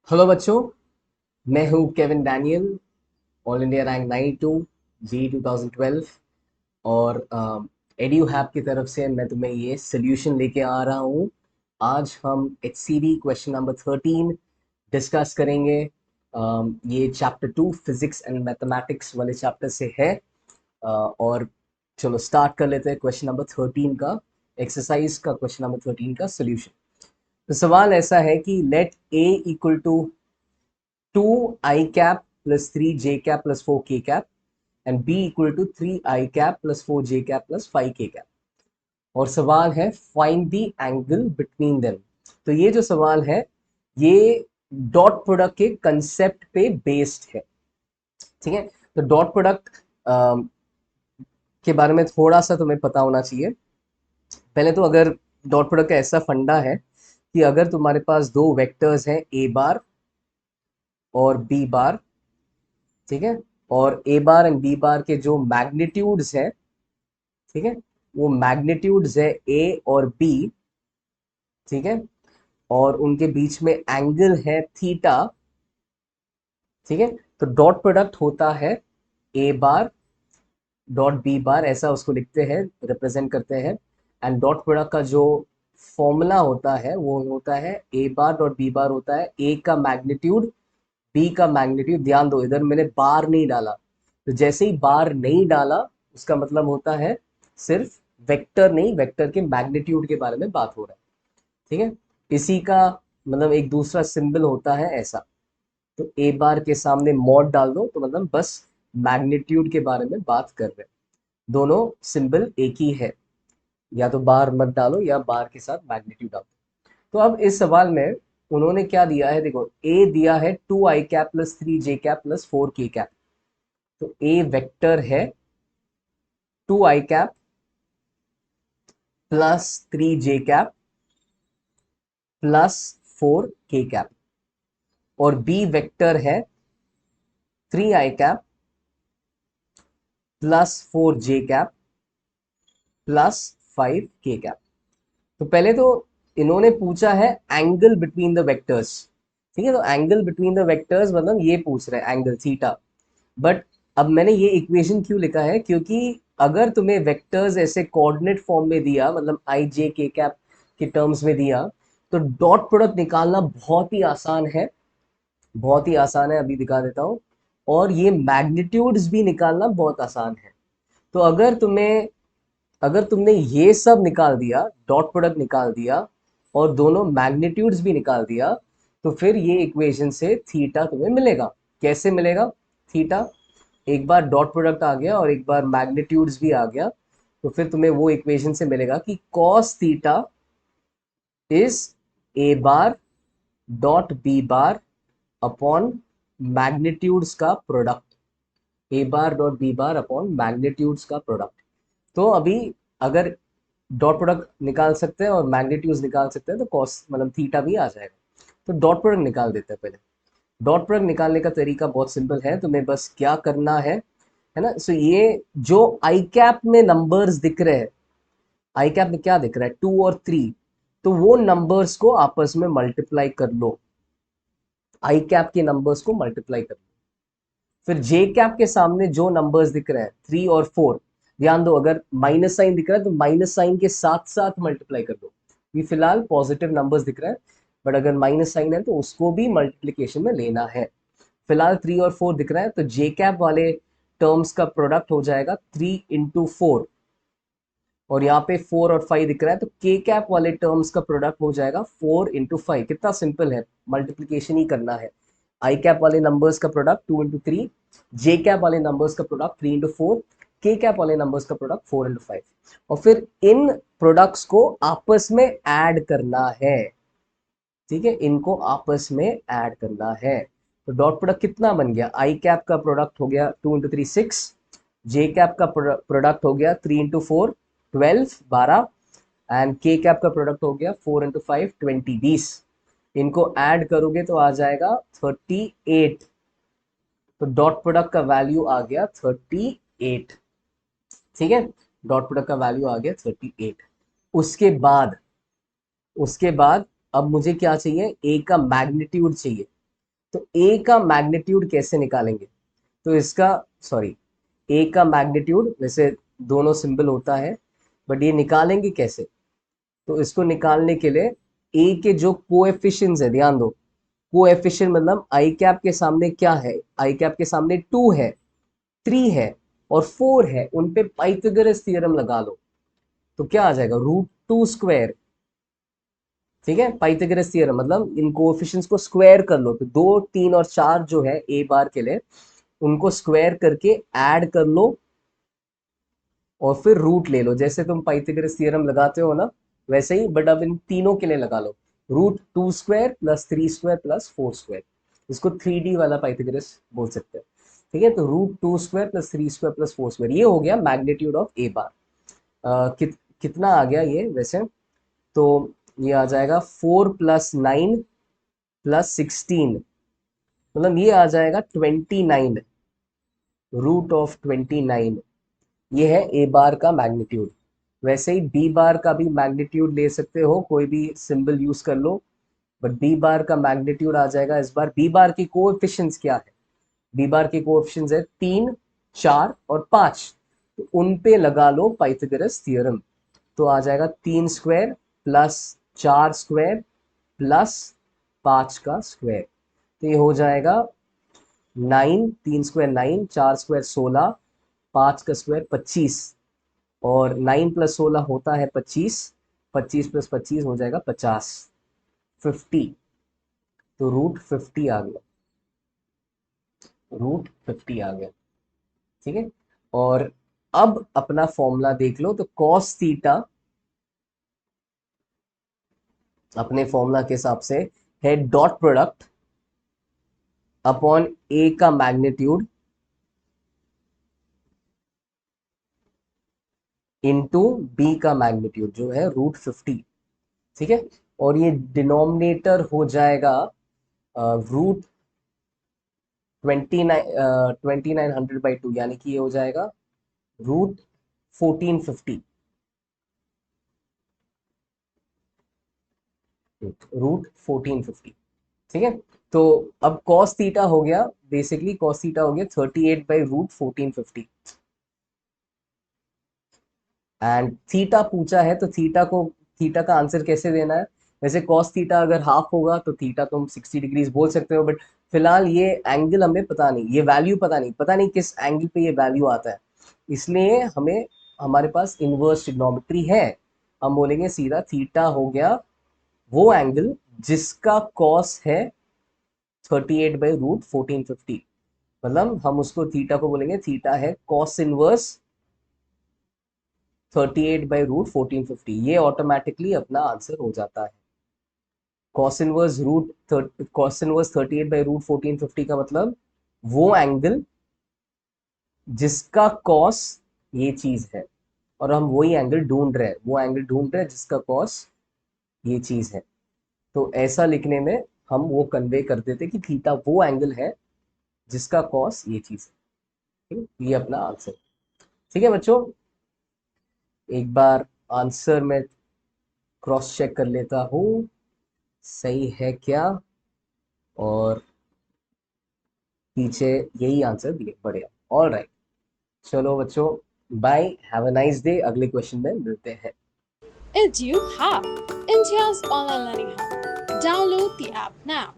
Hello बच्चों, मैं हूं Kevin Daniel. All India rank 92 जी 2012 और एड्यू हैप की तरफ से मैं तुम्हें ये सोल्यूशन लेके आ रहा हूं। आज हम HCD क्वेश्चन नंबर 13 डिस्कस करेंगे। ये चैप्टर 2 फिजिक्स एंड मैथमेटिक्स वाले चैप्टर से है। और चलो स्टार्ट कर लेते हैं क्वेश्चन नंबर 13 का, एक्सरसाइज का क्वेश्चन नंबर 13 का सोल्यूशन। तो सवाल ऐसा है कि let A equal to 2 i cap plus 3 j cap plus 4 k cap and b equal to 3 i cap plus 4 j cap plus 5 k cap। और सवाल है find the angle between them. तो ये जो सवाल है ये डॉट प्रोडक्ट के कंसेप्ट पे बेस्ड है। ठीक है, तो डॉट प्रोडक्ट के बारे में थोड़ा सा तुम्हें पता होना चाहिए। पहले तो अगर डॉट प्रोडक्ट का ऐसा फंडा है कि अगर तुम्हारे पास दो वेक्टर्स हैं ए बार और बी बार, ठीक है, और ए बार एंड बी बार के जो मैग्नीट्यूड्स हैं, ठीक है, वो मैग्नीट्यूड्स है ए और बी, ठीक है, और उनके बीच में एंगल है थीटा, ठीक है, तो डॉट प्रोडक्ट होता है ए बार डॉट बी बार, ऐसा उसको लिखते हैं, रिप्रेजेंट करते हैं। एंड डॉट प्रोडक्ट का जो फॉर्मूला होता है वो होता है ए बार डॉट बी बार होता है ए का मैग्नीट्यूड बी का मैग्नीट्यूड। ध्यान दो, इधर मैंने बार नहीं डाला, तो जैसे ही बार नहीं डाला उसका मतलब होता है सिर्फ वेक्टर नहीं, वेक्टर के मैग्नीट्यूड के बारे में बात हो रहा है। ठीक है, इसी का मतलब एक दूसरा सिंबल होता है ऐसा। तो ए बार के सामने मॉड डाल दो तो मतलब बस मैग्नीट्यूड के बारे में बात कर रहे हैं। दोनों सिंबल एक ही है, या तो बार मत डालो या बार के साथ मैग्नीट्यूड डालो। तो अब इस सवाल में उन्होंने क्या दिया है, देखो ए दिया है 2 i cap plus 3 j cap plus 4 k cap। तो ए वेक्टर है 2 i cap plus 3 j cap plus 4 k cap, और बी वेक्टर है 3 i cap plus 4 j cap plus 5 k cap। तो पहले तो इन्होंने पूछा है एंगल बिटवीन द वेक्टर्स। ठीक है, तो एंगल बिटवीन द वेक्टर्स मतलब ये पूछ रहे हैं एंगल थीटा। बट अब मैंने ये इक्वेशन क्यों लिखा है, क्योंकि अगर तुम्हें वेक्टर्स ऐसे कोऑर्डिनेट फॉर्म में दिया, मतलब आई जे के कैप के टर्म्स में दिया, तो डॉट प्रोडक्ट निकालना बहुत ही आसान है, बहुत ही आसान है, अभी दिखा देता हूँ। और ये मैग्नीट्यूड्स भी निकालना बहुत आसान है। तो अगर तुमने ये सब निकाल दिया, डॉट प्रोडक्ट निकाल दिया और दोनों मैग्नीट्यूड्स भी निकाल दिया, तो फिर ये इक्वेशन से थीटा तुम्हें मिलेगा। कैसे मिलेगा थीटा? एक बार डॉट प्रोडक्ट आ गया और एक बार मैग्नीट्यूड्स भी आ गया, तो फिर तुम्हें वो इक्वेशन से मिलेगा कि cos theta is A bar dot B bar upon magnitudes का product. A bar dot B bar upon magnitudes का प्रोडक्ट। तो अभी अगर डॉट प्रोडक्ट निकाल सकते हैं और मैग्नीट्यूड्स निकाल सकते हैं तो कॉस मतलब थीटा भी आ जाएगा। तो डॉट प्रोडक्ट निकाल देते हैं पहले। डॉट प्रोडक्ट निकालने का तरीका बहुत सिंपल है, तुम्हें बस क्या करना है ना। सो ये जो आई कैप में नंबर्स दिख रहे हैं, आई कैप में क्या दिख रहा है 2 और 3, तो वो नंबर्स को आपस में मल्टीप्लाई कर लो, आई कैप के नंबर्स को मल्टीप्लाई कर लो। फिर जे कैप के सामने जो नंबर्स दिख रहे हैं 3 और 4, ध्यान दो, अगर माइनस साइन दिख रहा है तो माइनस साइन के साथ साथ मल्टीप्लाई कर दो। ये फिलहाल पॉजिटिव नंबर्स दिख रहा है, बट अगर माइनस साइन है तो उसको भी मल्टीप्लीकेशन में लेना है। फिलहाल 3 और 4 दिख रहा है, तो जे कैप वाले टर्म्स का प्रोडक्ट हो जाएगा 3 into 4, और यहाँ पे 4 और 5 दिख रहा है, तो के कैप वाले टर्म्स का प्रोडक्ट हो जाएगा 4 into 5। कितना सिंपल है, मल्टीप्लीकेशन ही करना है। आई कैप वाले नंबर्स का प्रोडक्ट 2 into 3, जे कैप वाले नंबर्स का प्रोडक्ट 3 into 4, के कैप वाले नंबर्स का प्रोडक्ट 4 into 5, और फिर इन प्रोडक्ट्स को आपस में ऐड करना है। ठीक है, इनको आपस में ऐड करना है। तो डॉट प्रोडक्ट कितना बन गया, आई कैप का प्रोडक्ट हो गया 2 into 3 6, जे कैप का प्रोडक्ट हो गया 3 into 4 12 12, एंड के कैप का प्रोडक्ट हो गया 4 into 5 20 20। इनको ऐड करोगे तो आ जाएगा 38। तो डॉट प्रोडक्ट का वैल्यू आ गया 38। ठीक है, डॉट प्रोडक्ट का वैल्यू आ गया 38। उसके बाद उसके बाद अब मुझे क्या चाहिए, ए का मैग्नीट्यूड चाहिए। तो ए का मैग्नीट्यूड कैसे निकालेंगे? तो इसका सॉरी, ए का मैग्नीट्यूड वैसे दोनों सिंबल होता है, बट ये निकालेंगे कैसे? तो इसको निकालने के लिए ए के जो कोएफिशिएंट्स है, ध्यान दो, कोएफिशिएंट मतलब आई कैप के सामने क्या है? आई कैप के सामने 2 है, 3 है और 4 है, उन पे पाइथागोरस थ्योरम लगा लो। तो क्या आ जाएगा? √2²। ठीक है, पाइथागोरस थ्योरम मतलब इन कोएफिशिएंट्स को स्क्वायर कर लो। तो 2, 3 और 4 जो है ए बार के लिए, उनको स्क्वायर करके ऐड कर लो और फिर रूट ले लो। जैसे तुम पाइथागोरस थ्योरम लगाते हो ना, वैसे ही, बट अब इन तीनों के लिए लगा लो। √2² + 3² + 4²। इसको 3D वाला पाइथागोरस बोल सकते हैं। ठीक है, तो √2² + 3² + 4², ये हो गया मैग्नीट्यूड ऑफ ए बार। कितना आ गया ये वैसे? तो ये आ जाएगा 4 + 9 + 16, मतलब ये आ जाएगा 29, √29। ये है ए बार का मैग्नीट्यूड। वैसे ही बी बार का भी मैग्नीट्यूड ले सकते हो, कोई भी सिंबल यूज कर लो, बट बी बार का मैग्नीट्यूड आ जाएगा इस बार। बी बार की कोएफिशिएंट्स क्या है? बी बार की कोएफिशिएंट्स है 3, 4 और 5। तो उन पे लगा लो पाइथागोरस थ्योरम। तो आ जाएगा 3² + 4² + 5 का स्क्वायर। तो ये हो जाएगा 9, 3² 9, 4² 16, 5 का स्क्वायर 25, और 9 + 16 होता है 25, 25 + 25 हो जाएगा 50, 50। तो √50 आ गया, √50 आ गया। ठीक है, और अब अपना फॉर्मूला देख लो। तो cos थीटा अपने फॉर्मूला के हिसाब से है डॉट प्रोडक्ट अपॉन ए का मैग्नीट्यूड इंटू बी का मैग्नीट्यूड जो है √50। ठीक है, और ये डिनोमिनेटर हो जाएगा √2900/2, यानी कि ये हो जाएगा √1450, √1450। ठीक है, तो अब cos थीटा हो गया, बेसिकली cos थीटा हो गया 38/√1450। एंड थीटा पूछा है, तो थीटा का आंसर कैसे देना है? वैसे cos थीटा अगर हाफ होगा तो थीटा तुम 60 डिग्रीज बोल सकते हो, बट फिलहाल ये एंगल हमें पता नहीं, ये वैल्यू पता नहीं किस एंगल पे ये वैल्यू आता है, इसलिए हमें, हमारे पास इनवर्स ट्रिग्नोमेट्री है। हम बोलेंगे सीधा थीटा हो गया वो एंगल जिसका कॉस है 38/√1450। मतलब हम उसको थीटा को बोलेंगे थीटा है कॉस इनवर्स 38/√1450। ये ऑटोमेटिकली अपना आंसर हो जाता है। कॉस इनवर्स 38/√1450 का मतलब वो एंगल जिसका कॉस ये चीज है, और हम वही एंगल ढूंढ रहे हैं, वो एंगल ढूंढ रहे हैं जिसका कॉस ये चीज है। तो ऐसा लिखने में हम वो कन्वे कर देते कि थीटा वो एंगल है जिसका कॉस ये चीज है। ठीक है? ये अपना आंसर। ठीक है बच्चों, एक बार आंसर में क्रॉस चेक कर लेता हूँ सही है क्या, और पीछे यही आंसर दिए, बढ़िया। ऑल राइट, चलो बच्चों, bye, have a nice day, अगले क्वेश्चन में मिलते हैं। EduHub, India's online learning hub. Download the app now.